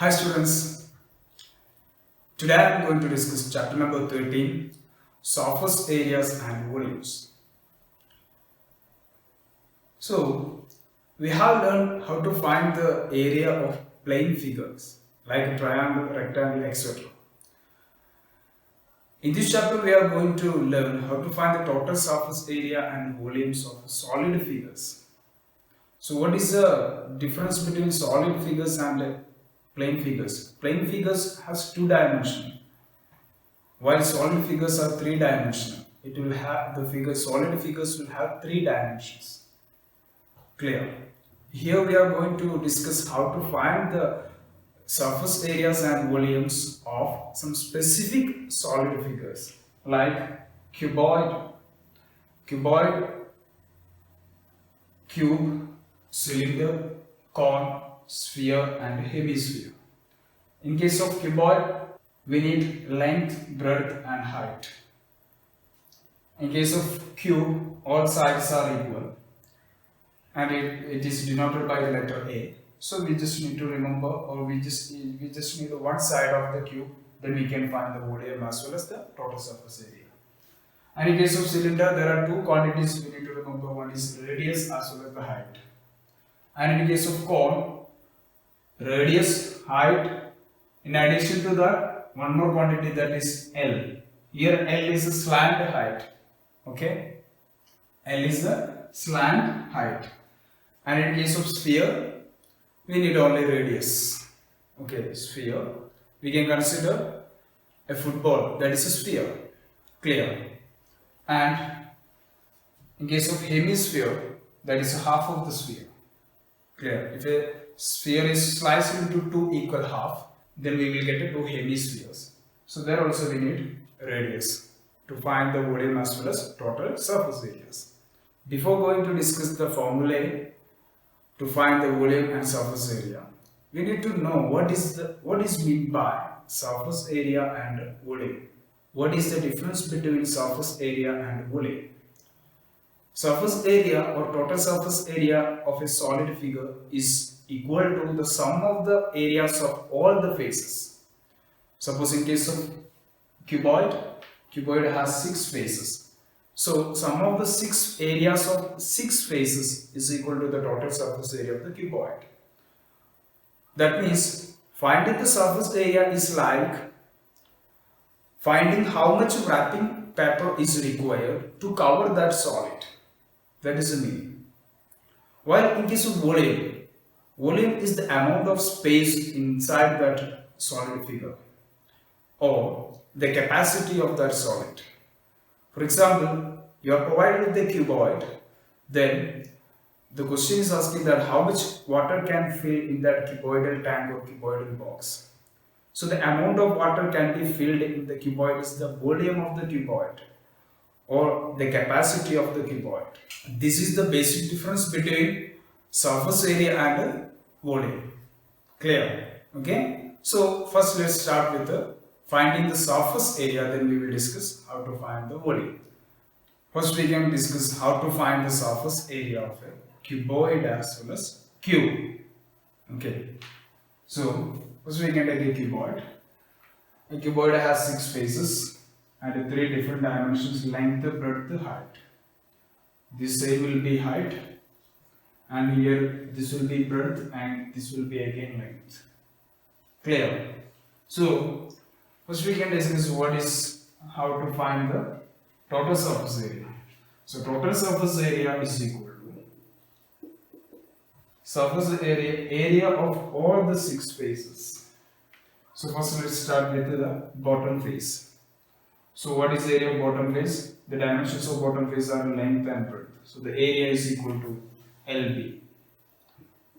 Hi students, today I am going to discuss chapter number 13, surface areas and volumes. So, we have learned how to find the area of plane figures like a triangle, rectangle, etc. In this chapter we are going to learn how to find the total surface area and volumes of solid figures. So what is the difference between solid figures and plane figures? Plane figures has two dimensions, while solid figures are three dimensional. It will have the figure solid figures will have three dimensions. Clear? Here we are going to discuss how to find the surface areas and volumes of some specific solid figures like cuboid, cuboid, cube, cylinder, cone, sphere and hemisphere. In case of cuboid, we need length, breadth and height. In case of cube, all sides are equal and it is denoted by the letter A. So we just need to remember, or we just need one side of the cube, then we can find the volume as well as the total surface area. And in case of cylinder, there are two quantities we need to remember. One is radius as well as the height. And in case of cone, radius, height. In addition to that, one more quantity, that is L. Here L is the slant height. Okay, L is the slant height. And in case of sphere, we need only radius. Okay, sphere. We can consider a football, that is a sphere. Clear? And in case of hemisphere, that is half of the sphere. Clear? If a sphere is sliced into two equal half, then we will get two hemispheres. So there also we need radius to find the volume as well as total surface areas. Before going to discuss the formulae to find the volume and surface area, we need to know what is meant by surface area and volume. What is the difference between surface area and volume? Surface area or total surface area of a solid figure is equal to the sum of the areas of all the faces. Suppose in case of cuboid has 6 faces. So sum of the 6 areas of 6 faces is equal to the total surface area of the cuboid. That means finding the surface area is like finding how much wrapping paper is required to cover that solid. That is the meaning. While in case of volume is the amount of space inside that solid figure or the capacity of that solid. For example, you are provided with the cuboid, then the question is asking that how much water can fill in that cuboidal tank or cuboidal box. So the amount of water can be filled in the cuboid is the volume of the cuboid or the capacity of the cuboid. This is the basic difference between surface area and volume. Clear? Okay. So first let's start with finding the surface area, then we will discuss how to find the volume. First we can discuss how to find the surface area of a cuboid as well as cube. Okay. So first we can take a cuboid. A cuboid has 6 faces and 3 different dimensions: length, breadth, height. This side will be height, and here this will be breadth, and this will be again length. Clear? So first we can discuss how to find the total surface area. So total surface area is equal to surface area of all the 6 faces. So first let's start with the bottom face. So what is the area of bottom face? The dimensions of bottom face are length and breadth. So the area is equal to LB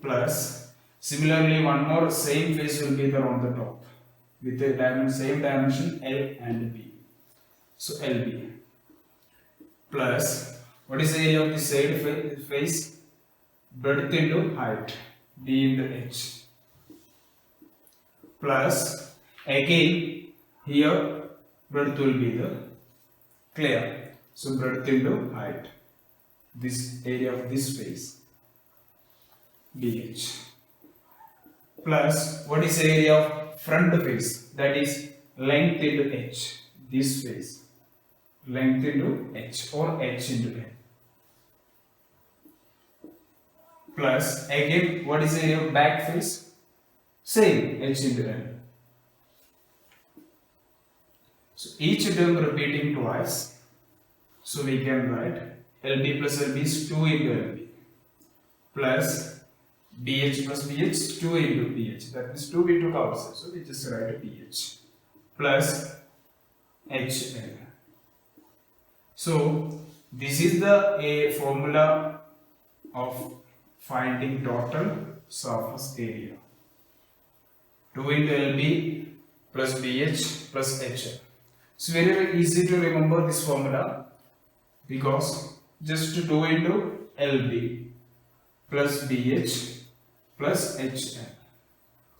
plus, similarly one more same face will be there on the top with the same dimension L and B. So LB plus, what is the area of the side face? Breadth into height, D into H, plus again here breadth will be the clear. So breadth into height, this area of this face, dh, plus what is area of front face, that is length into h, this face length into h or h into n, plus again what is area of back face, same h into n. So each term repeating twice, so we can write LB plus LB is 2 into LB plus BH plus BH 2 into BH, that means 2 we took outside, so we just write BH plus HL. So this is the formula of finding total surface area, 2 into LB plus BH plus HL. It's very, very easy to remember this formula because just 2 into LB plus BH plus HL,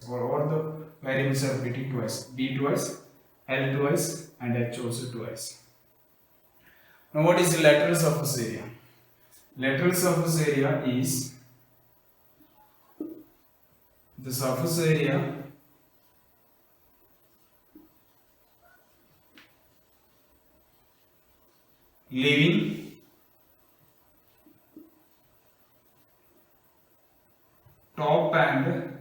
or all the variables are repeating twice, B twice, L twice and H also twice. Now what is the lateral surface area? Lateral surface area is the surface area leaving top and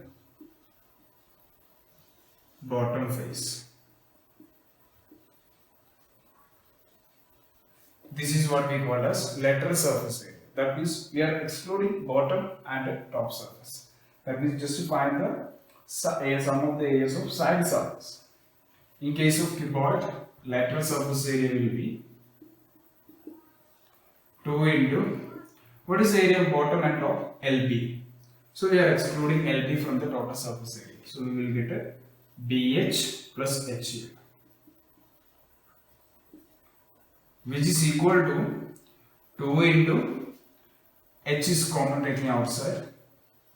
bottom face. This is what we call as lateral surface area. That means we are excluding bottom and top surface. That means just to find the sum of the areas of side surface. In case of cuboid, lateral surface area will be 2 into what is the area of bottom and top? LB. So we are excluding LB from the total surface area. So we will get a BH plus HL, which is equal to 2 into H is common taking outside,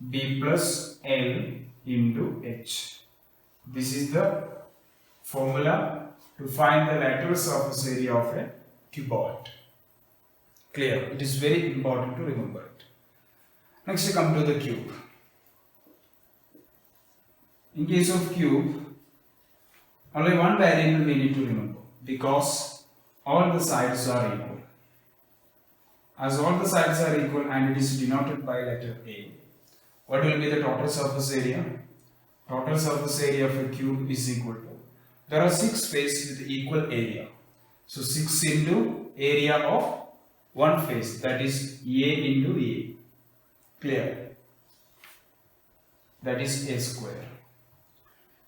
B plus L into H. This is the formula to find the lateral surface area of a cuboid. Clear? It is very important to remember it. Next we come to the cube. In case of cube, only one variable we need to remember because all the sides are equal. As all the sides are equal and it is denoted by letter A, what will be the total surface area? Total surface area of a cube is equal to, there are 6 faces with equal area. So 6 into area of one face, that is A into A. Clear? That is A square.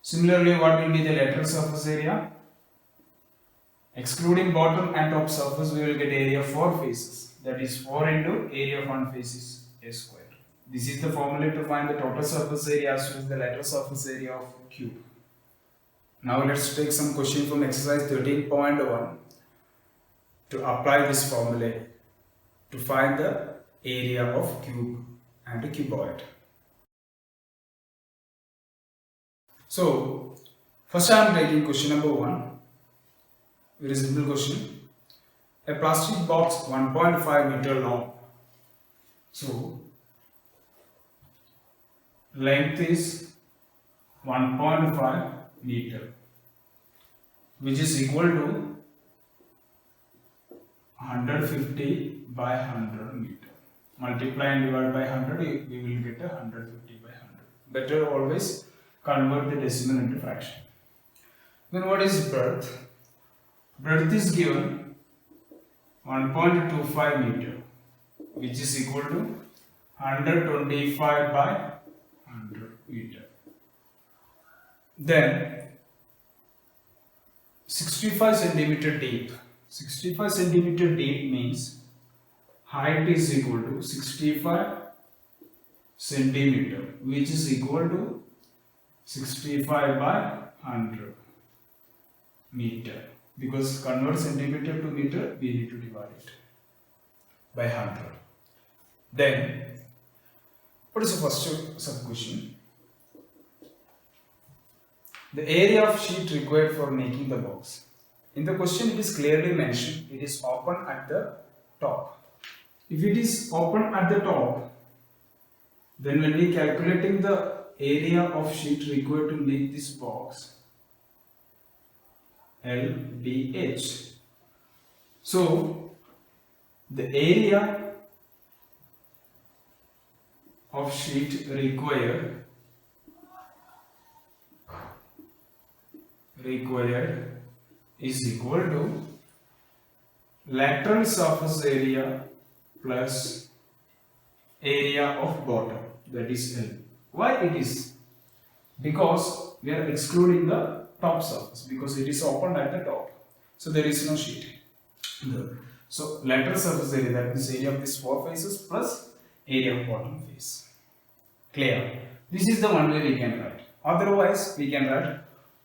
Similarly, what will be the lateral surface area? Excluding bottom and top surface, we will get area of 4 faces. That is 4 into area of one face is A square. This is the formula to find the total surface area as well as the lateral surface area of a cube. Now let's take some question from exercise 13.1 to apply this formula to find the area of cube and a cuboid. So, first I am taking question number 1. Very simple question. A plastic box 1.5 meter long. So, length is 1.5 meter, which is equal to 150 by 100 meter. Multiply and divide by 100, we will get 150 by 100. Better always convert the decimal into fraction. Then what is breadth? Breadth is given 1.25 meter, which is equal to 125 by 100 meter. Then 65 centimeter deep. 65 centimeter deep means height is equal to 65 centimeter, which is equal to 65 by 100 meter. Because convert centimeter to meter, we need to divide it by 100. Then, what is the first sub question? The area of sheet required for making the box. In the question, it is clearly mentioned it is open at the top. If it is open at the top, then when we calculating the area of sheet required to make this box LBH. So the area of sheet required is equal to lateral surface area plus area of bottom, that is L. Why it is? Because we are excluding the top surface because it is open at the top. So there is no sheet there. So lateral surface area, that means area of these four faces plus area of bottom face. Clear? This is the one way we can write. Otherwise we can write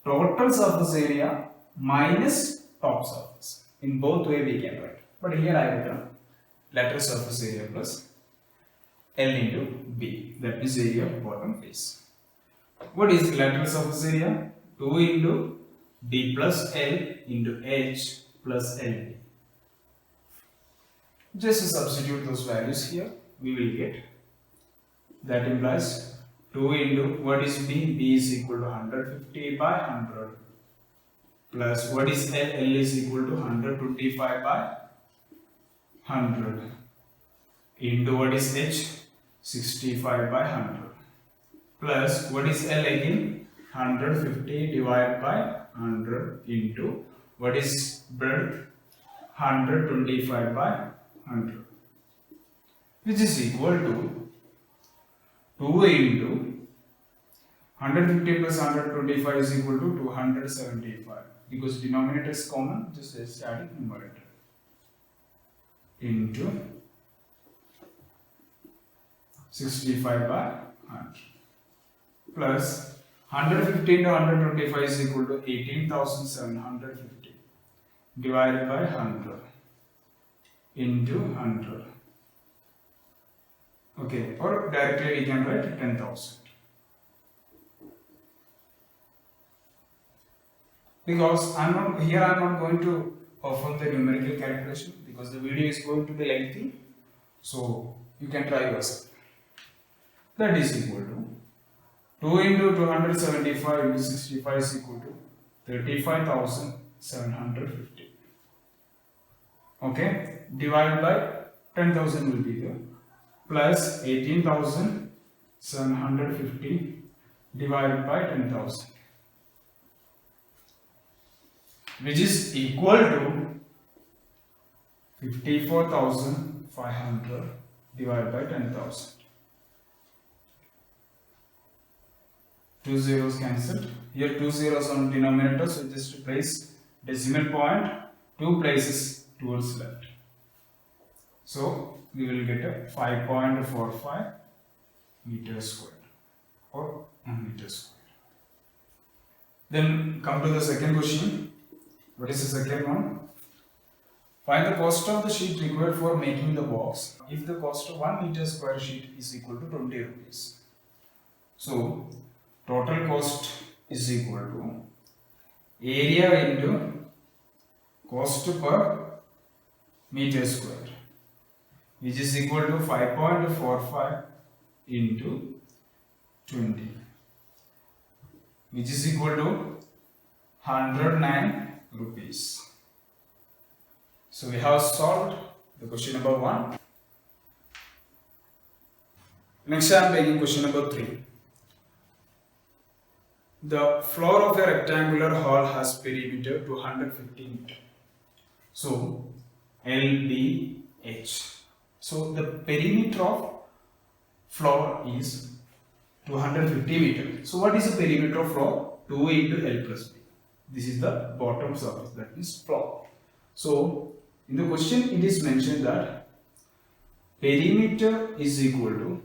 total surface area minus top surface. In both way we can write. But here I have written lateral surface area plus L into B, that is area of bottom face. What is lateral surface area? 2 into D plus L into H plus LB. Just substitute those values here, we will get. That implies 2 into what is B? B is equal to 150 by 100 plus what is L? L is equal to 125 by 100 into what is H? 65 by 100 plus what is L again? 150 divided by 100 into what is breadth? 125 by 100, which is equal to 2 into 150 plus 125 is equal to 275, because denominator is common, just add numerator, into 65 by 100 plus 115 to 125 is equal to 18,750 divided by 100 into 100. Okay, or directly we can write 10,000. Because I am not going to perform the numerical calculation because the video is going to be lengthy. So you can try yourself. That is equal to 2 into 275 into 65 is equal to 35,750. Okay, divided by 10,000 will be there, plus 18,750 divided by 10,000, which is equal to 54,500 divided by 10,000. 2 zeros cancelled. Here 2 zeros on denominator, so just place decimal point 2 places towards left. So we will get a 5.45 meters squared or 1 meter squared. Then come to the second question. What is the second one? Find the cost of the sheet required for making the box if the cost of 1 meter square sheet is equal to 20 rupees. So total cost is equal to area into cost per meter square, which is equal to 5.45 into 20, which is equal to 109 rupees. So we have solved the question number 1. Next I am taking question number 3. The floor of a rectangular hall has perimeter 250 meter. So LBH. So the perimeter of floor is 250 meter. So what is the perimeter of floor? 2 into L plus B. This is the bottom surface, that is floor. So in the question it is mentioned that perimeter is equal to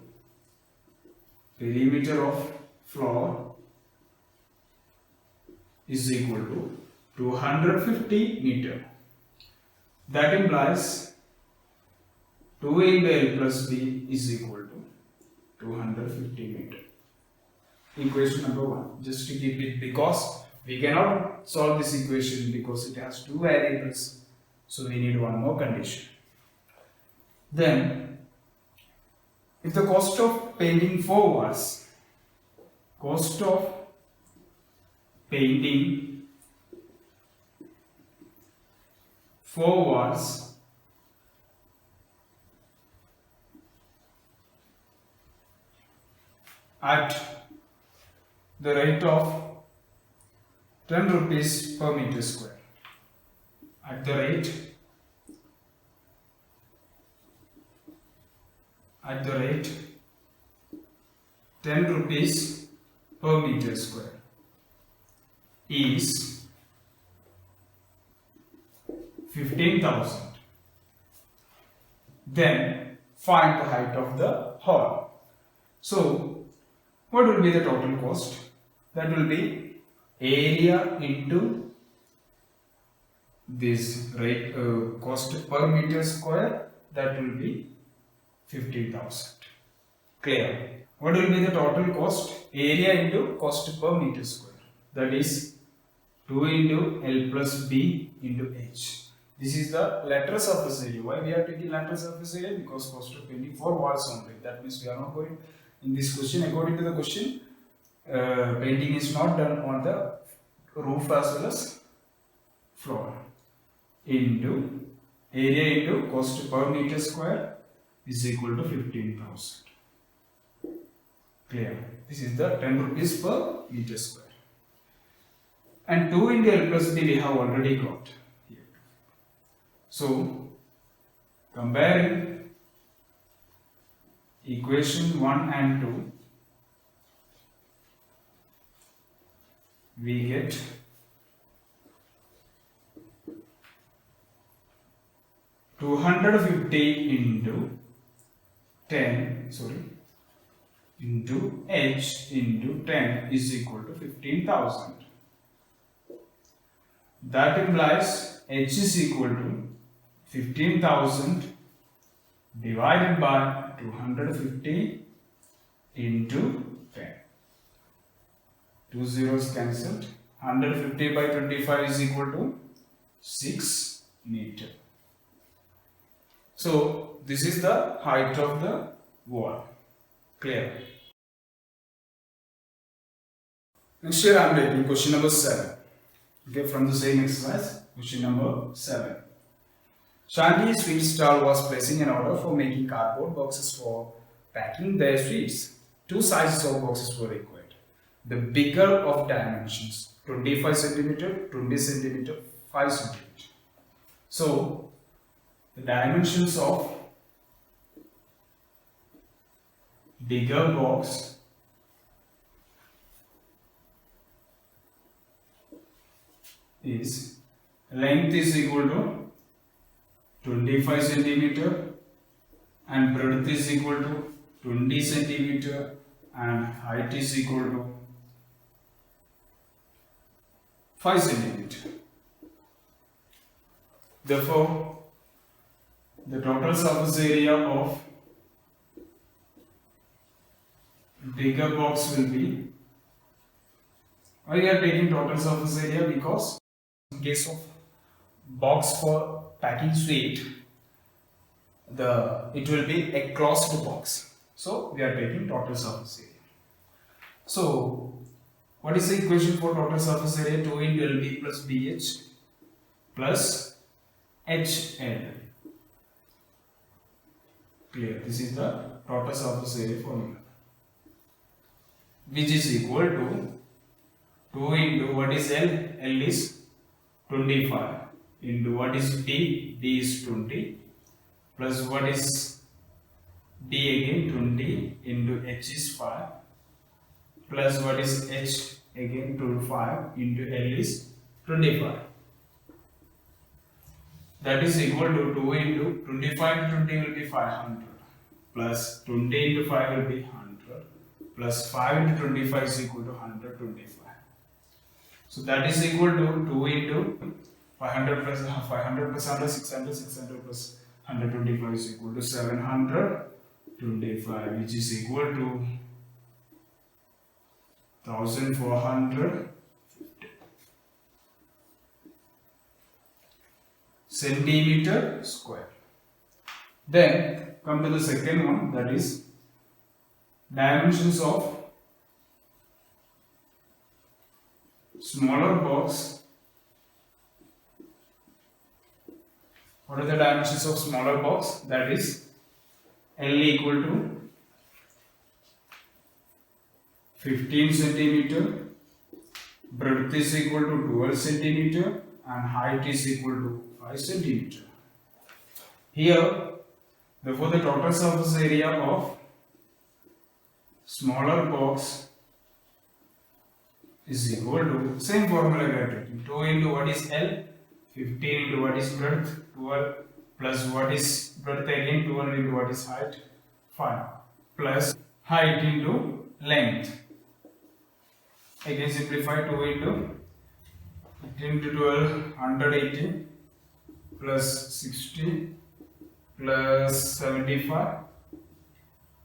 perimeter of floor is equal to 250 meter. That implies 2 into L plus B is equal to 250 meter. Equation number 1. Just to keep it, because we cannot solve this equation because it has 2 variables. So we need one more condition. Then, if the cost of painting 4 walls cost of painting 4 walls at the rate of 10 rupees per meter square. At the rate 10 rupees per meter square is 15,000. Then find the height of the hall. So what will be the total cost? That will be area into this rate cost per meter square, that will be 15,000. Clear? What will be the total cost? Area into cost per meter square, that is 2 into L plus B into H. This is the lateral surface area. Why we are taking lateral surface area? Because cost of painting 4 walls only. That means we are not going in this question. According to the question, painting is not done on the roof as well as floor. Into area into cost per meter square is equal to 15,000. Clear? This is the 10 rupees per meter square. And 2 into L plus B we have already got here. So comparing equation 1 and 2, we get (250) into 10, into H into 10 is equal to 15,000. That implies H is equal to 15,000 divided by 250 into 10. 2 zeros cancelled. 150 by 25 is equal to 6 meter. So this is the height of the wall. Clear? Next here I am taking question number 7. Okay, from the same exercise, question number 7. Shanti's sweet stall was placing an order for making cardboard boxes for packing their sweets. 2 sizes of boxes were required. The bigger of dimensions, 25 cm, 20 cm, 5 cm. So the dimensions of bigger box is length is equal to 25 cm and breadth is equal to 20 cm and height is equal to 5 cm. Therefore, the total surface area of bigger box will be, why we are taking total surface area? Because in case of box for packing sweet, it will be a closed box. So we are taking total surface area. So what is the equation for total surface area? 2 into LB plus BH plus HL. Clear? This is the total surface area formula, which is equal to 2 into what is L? L is 25 into what is D? D is 20 plus what is D again? 20 into H is 5 plus what is H again? 25 into L is 25. That is equal to 2 into 25 into 20 will be 500 plus 20 into 5 will be 100 plus 5 into 25 is equal to 125. So that is equal to 2 into 500 plus 100 600, 600 plus 125 is equal to 725, which is equal to 1450 centimeter square. Then come to the second one, that is dimensions of smaller box. What are the dimensions of smaller box? That is L equal to 15 centimeter, breadth is equal to 12 centimeter, and height is equal to 5 centimeter. Here, therefore, the total surface area of smaller box is equal to, same formula gradually, 2 into what is L, 15 into what is breadth, 12 plus what is breadth again, 12 into what is height, 5 plus height into length. Again simplify, 2 into 15 into 12, 180 plus 60 plus 75,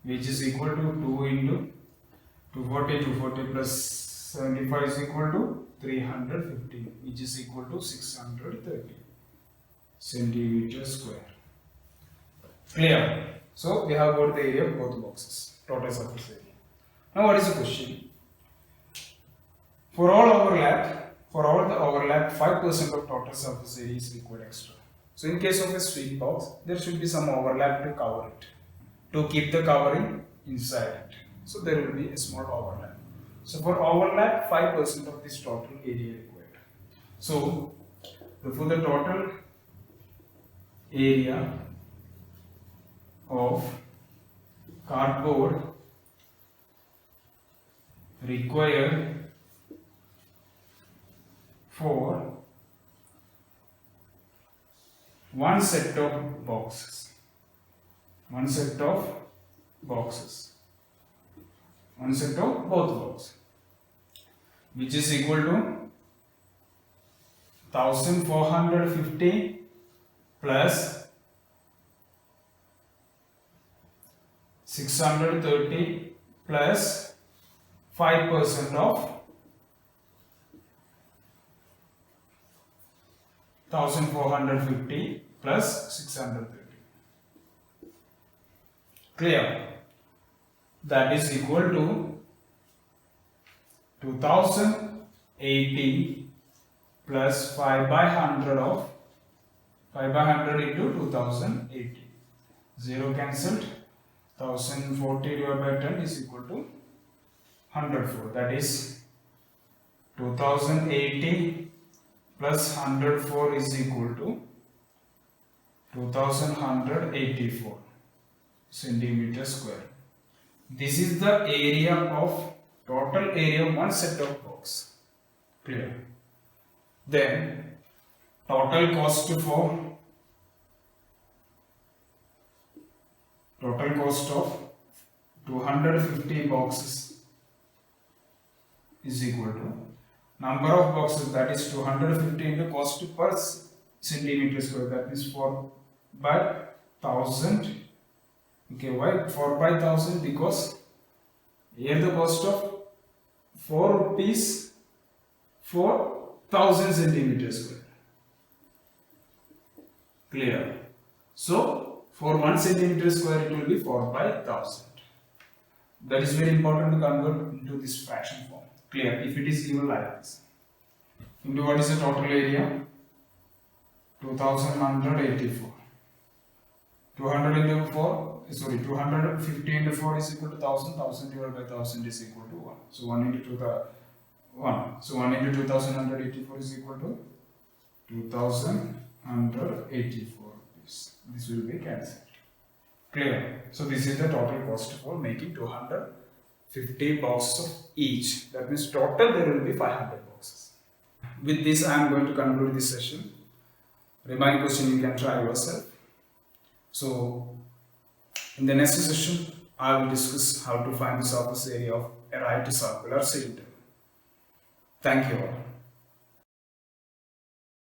which is equal to 2 into 240 plus 75 is equal to 315, which is equal to 630 centimeter square. Clear? So we have got the area of both boxes, total surface area. Now what is the question? For all the overlap, 5% of total surface area is required extra. So in case of a sweet box, there should be some overlap to cover it, to keep the covering inside it. So there will be a small overlap. So for overlap, 5% of this total area required. So for the total area of cardboard required for one set of boxes, one set of both boxes, which is equal to 1450 plus 630 plus 5% of 1450 plus 630. Clear? That is equal to 2080 plus 5 by 100 of 5 by 100 into 2080. 0 cancelled. 1040 divided by 10 is equal to 104. That is 2080 plus 104 is equal to 2184 centimeter square. This is the area of total area of one set of box. Clear? Then total cost of 250 boxes is equal to number of boxes, that is 250 into cost per centimeter square, that is 4 by 1000. Okay, why 4 by 1000? Because here the cost of 4 rupees for 1000 centimeter square. Clear? So for 1 centimeter square it will be 4 by 1000. That is very important to convert into this fraction form. Clear? If it is given like this. Into what is the total area? 2184. 200 into 4, sorry, 250 into 4 is equal to 1000. 1000 divided by 1000 is equal to 1. So 1 into 1. So 1 into 2184 is equal to 2184 rupees. This will be cancelled. Clear? So this is the total cost for making 250 boxes of each. That means total there will be 500 boxes. With this I am going to conclude this session. Remaining question you can try yourself. So in the next session I will discuss how to find the surface area of a right circular cylinder. Thank you all.